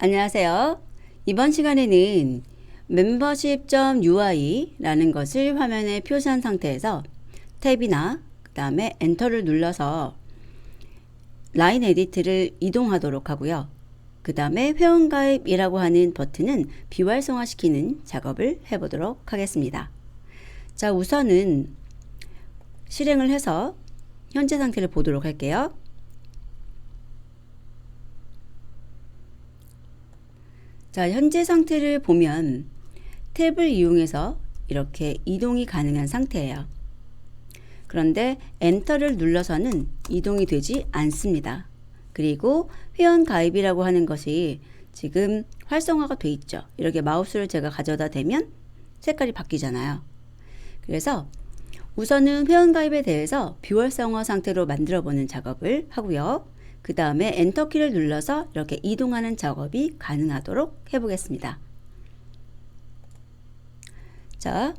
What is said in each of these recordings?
안녕하세요. 이번 시간에는 membership.ui라는 것을 화면에 표시한 상태에서 탭이나 그 다음에 엔터를 눌러서 라인 에디트를 이동하도록 하고요. 그 다음에 회원가입이라고 하는 버튼은 비활성화시키는 작업을 해보도록 하겠습니다. 자, 우선은 실행을 해서 현재 상태를 보도록 할게요. 자, 현재 상태를 보면 탭을 이용해서 이렇게 이동이 가능한 상태예요. 그런데 엔터를 눌러서는 이동이 되지 않습니다. 그리고 회원 가입이라고 하는 것이 지금 활성화가 돼 있죠. 이렇게 마우스를 제가 가져다 대면 색깔이 바뀌잖아요. 그래서 우선은 회원 가입에 대해서 비활성화 상태로 만들어 보는 작업을 하고요. 그 다음에 엔터키를 눌러서 이렇게 이동하는 작업이 가능하도록 해보겠습니다. 자,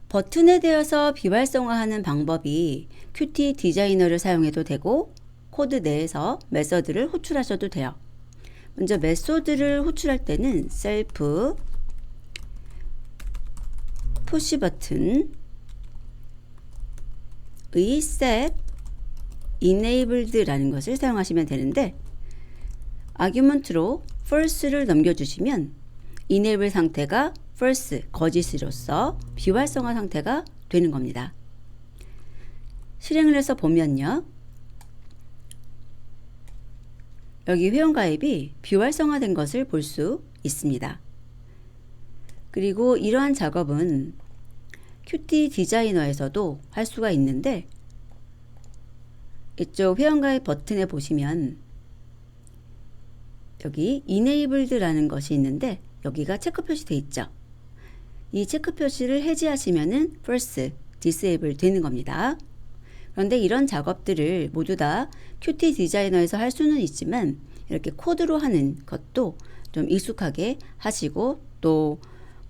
버튼에 대해서 비활성화하는 방법이 Qt 디자이너를 사용해도 되고 코드 내에서 메서드를 호출하셔도 돼요. 먼저 메소드를 호출할 때는 셀프 푸시 버튼의 set enabled라는 것을 사용하시면 되는데 아규먼트로 false를 넘겨주시면 enable 상태가 false, 거짓으로서 비활성화 상태가 되는 겁니다. 실행을 해서 보면요. 여기 회원가입이 비활성화된 것을 볼 수 있습니다. 그리고 이러한 작업은 Qt 디자이너에서도 할 수가 있는데 이쪽 회원가입 버튼에 보시면 여기 enabled라는 것이 있는데 여기가 체크 표시되어 있죠. 이 체크 표시를 해제하시면은 false, disable 되는 겁니다. 그런데 이런 작업들을 모두 다 Qt 디자이너에서 할 수는 있지만 이렇게 코드로 하는 것도 좀 익숙하게 하시고 또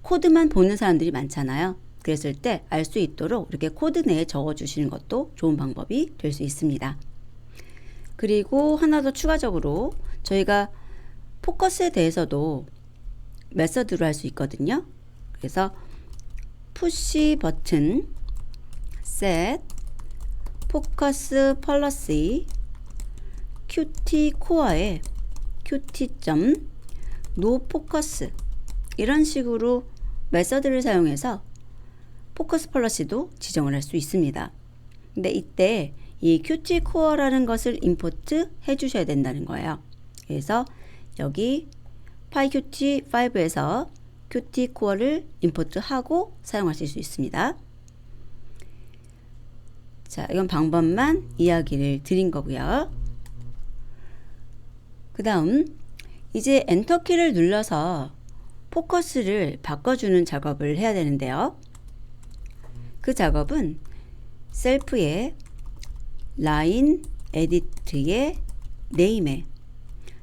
코드만 보는 사람들이 많잖아요. 그랬을 때 알 수 있도록 이렇게 코드 내에 적어 주시는 것도 좋은 방법이 될 수 있습니다. 그리고 하나 더 추가적으로 저희가 포커스에 대해서도 메서드로 할 수 있거든요. 그래서 푸시 버튼 set focus policy qt core에 qt.no focus 이런 식으로 메서드를 사용해서 포커스 폴러시도 지정을 할 수 있습니다. 근데 이때 이 qt core라는 것을 임포트 해 주셔야 된다는 거예요. 그래서 여기 pyqt5에서 qt core를 임포트하고 사용하실 수 있습니다. 자, 이건 방법만 이야기를 드린 거고요. 그 다음 이제 엔터키를 눌러서 포커스를 바꿔주는 작업을 해야 되는데요. 그 작업은 셀프의 라인 에디트의 네임에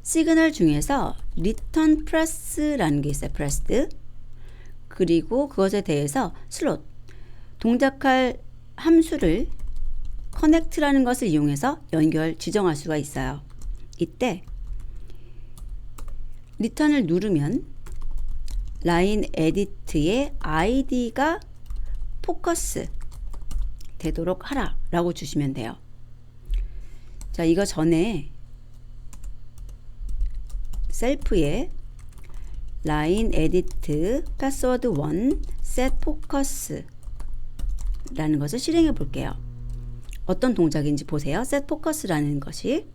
시그널 중에서 return press라는 게 있어요. pressed. 그리고 그것에 대해서 슬롯 동작할 함수를 connect라는 것을 이용해서 연결 지정할 수가 있어요. 이때 return을 누르면 라인 에디트의 id가 포커스 되도록 하라 라고 주시면 돼요. 자, 이거 전에 셀프의 라인 에디트 패스워드 1 set focus 라는 것을 실행해 볼게요. 어떤 동작인지 보세요. set focus라는 것이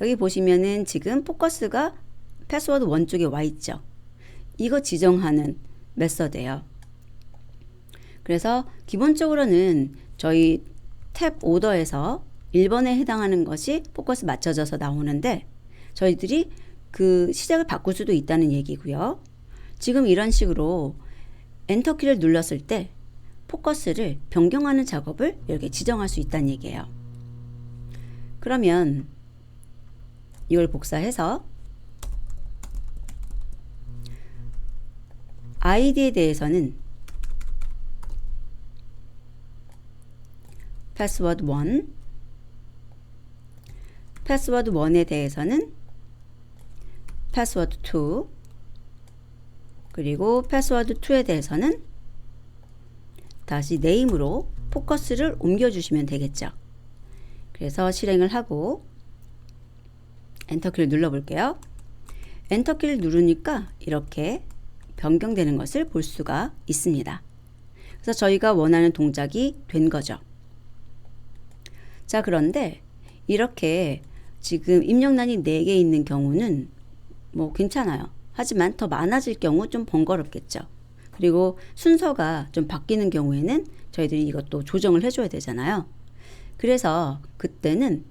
여기 보시면은 지금 포커스가 패스워드 1 쪽에 와 있죠. 이거 지정하는 메서드예요. 그래서 기본적으로는 저희 탭 오더에서 1번에 해당하는 것이 포커스 맞춰져서 나오는데 저희들이 그 시작을 바꿀 수도 있다는 얘기고요. 지금 이런 식으로 엔터키를 눌렀을 때 포커스를 변경하는 작업을 이렇게 지정할 수 있다는 얘기예요. 그러면 이걸 복사해서 id에 대해서는 패스워드 1 패스워드 1에 대해서는 password 2 그리고 password 2에 대해서는 다시 name으로 포커스를 옮겨주시면 되겠죠. 그래서 실행을 하고 엔터키를 눌러볼게요. 엔터키를 누르니까 이렇게 변경되는 것을 볼 수가 있습니다. 그래서 저희가 원하는 동작이 된 거죠. 자, 그런데 이렇게 지금 입력란이 4개 있는 경우는 뭐 괜찮아요. 하지만 더 많아질 경우 좀 번거롭겠죠. 그리고 순서가 좀 바뀌는 경우에는 저희들이 이것도 조정을 해줘야 되잖아요. 그래서 그때는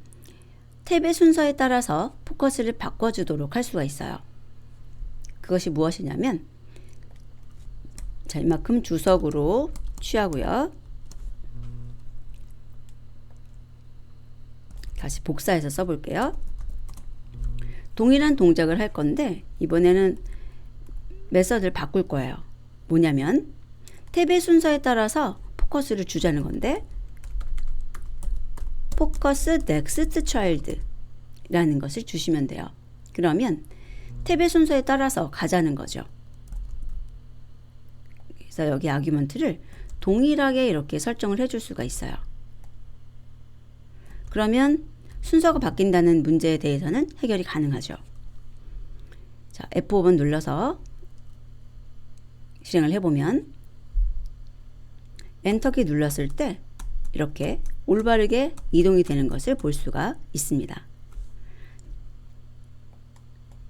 탭의 순서에 따라서 포커스를 바꿔주도록 할 수가 있어요. 그것이 무엇이냐면, 자, 이만큼 주석으로 취하고요. 다시 복사해서 써볼게요. 동일한 동작을 할 건데 이번에는 메서드를 바꿀 거예요. 뭐냐면 탭의 순서에 따라서 포커스를 주자는 건데 포커스 넥스트 차일드 라는 것을 주시면 돼요. 그러면 탭의 순서에 따라서 가자는 거죠. 그래서 여기 아규먼트를 동일하게 이렇게 설정을 해줄 수가 있어요. 그러면 순서가 바뀐다는 문제에 대해서는 해결이 가능하죠. 자, F5번 눌러서 실행을 해보면 엔터키 눌렀을 때 이렇게 올바르게 이동이 되는 것을 볼 수가 있습니다.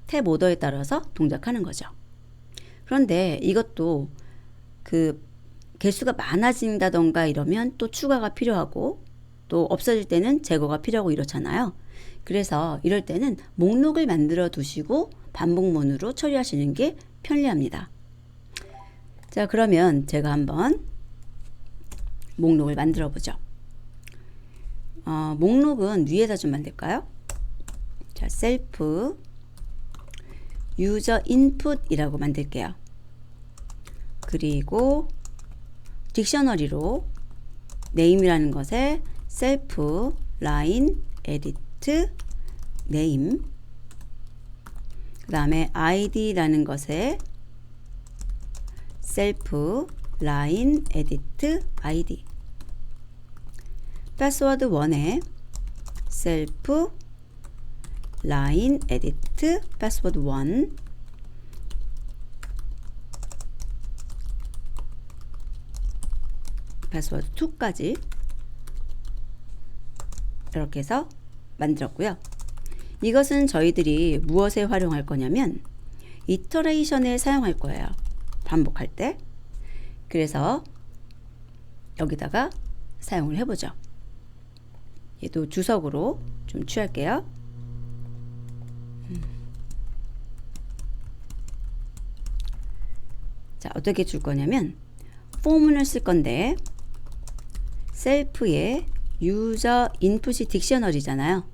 탭 오더에 따라서 동작하는 거죠. 그런데 이것도 그 개수가 많아진다던가 이러면 또 추가가 필요하고 또 없어질 때는 제거가 필요하고 이렇잖아요. 그래서 이럴 때는 목록을 만들어 두시고 반복문으로 처리하시는 게 편리합니다. 자, 그러면 제가 한번 목록을 만들어 보죠. 목록은 위에다 좀 만들까요? 자, 셀프 유저 인풋이라고 만들게요. 그리고 딕셔너리로 name이라는 것에 셀프 라인 에디트 네임, 그 다음에 id라는 것에 셀프 라인 에디트 id, 패스워드 1에 셀프 라인 에디트 패스워드 1, 패스워드 2까지 이렇게 해서 만들었고요. 이것은 저희들이 무엇에 활용할 거냐면 이터레이션에 사용할 거예요. 반복할 때. 그래서 여기다가 사용을 해보죠. 얘도 주석으로 좀 취할게요. 자, 어떻게 줄 거냐면 포문을 쓸 건데 셀프에 유저 인풋이 딕셔너리잖아요.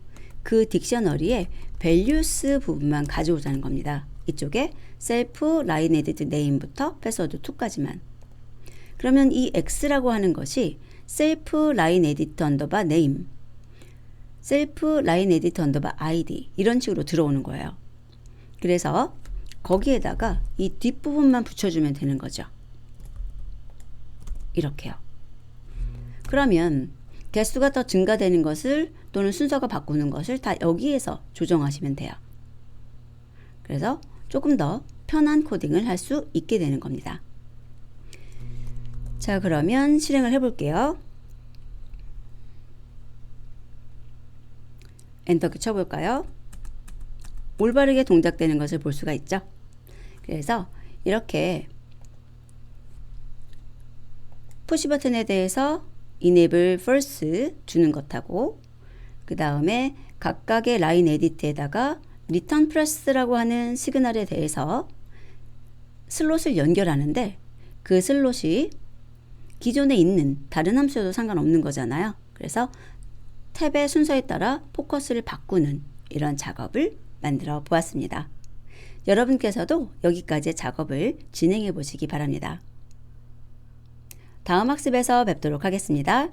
그 딕셔너리에 values 부분만 가져오자는 겁니다. 이쪽에 셀프 라인 에디트 네임부터 패스워드 2까지만. 그러면 이 x라고 하는 것이 셀프 라인 에디트 언더바 네임, 셀프 라인 에디트 언더바 id 이런 식으로 들어오는 거예요. 그래서 거기에다가 이 뒷부분만 붙여주면 되는 거죠. 이렇게요. 그러면 개수가 더 증가되는 것을 또는 순서가 바꾸는 것을 다 여기에서 조정하시면 돼요. 그래서 조금 더 편한 코딩을 할 수 있게 되는 겁니다. 자, 그러면 실행을 해볼게요. 엔터키 쳐볼까요? 올바르게 동작되는 것을 볼 수가 있죠. 그래서 이렇게 푸시 버튼에 대해서 enable first 주는 것하고 그 다음에 각각의 라인 에디트에다가 return press라고 하는 시그널에 대해서 슬롯을 연결하는데 그 슬롯이 기존에 있는 다른 함수여도 상관없는 거잖아요. 그래서 탭의 순서에 따라 포커스를 바꾸는 이런 작업을 만들어 보았습니다. 여러분께서도 여기까지의 작업을 진행해 보시기 바랍니다. 다음 학습에서 뵙도록 하겠습니다.